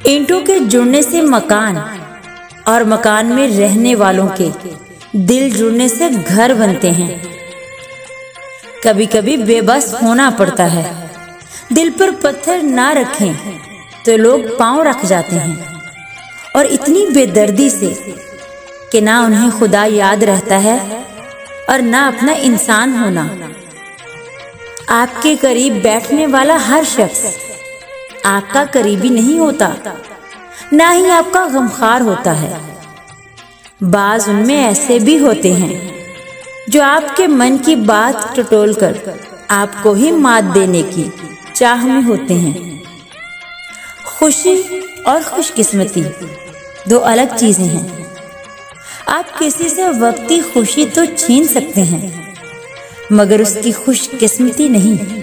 ईंटों के जुड़ने से मकान और मकान में रहने वालों के दिल जुड़ने से घर बनते हैं। कभी कभी बेबस होना पड़ता है। दिल पर पत्थर ना रखें तो लोग पांव रख जाते हैं, और इतनी बेदर्दी से कि ना उन्हें खुदा याद रहता है और ना अपना इंसान होना। आपके करीब बैठने वाला हर शख्स आपका करीबी नहीं होता, ना ही आपका गमखार होता है। बाज उनमें ऐसे भी होते हैं जो आपके मन की बात टटोल कर आपको ही मात देने की चाह में होते हैं। खुशी और खुशकिस्मती दो अलग चीजें हैं। आप किसी से वक्ती खुशी तो छीन सकते हैं, मगर उसकी खुशकिस्मती नहीं।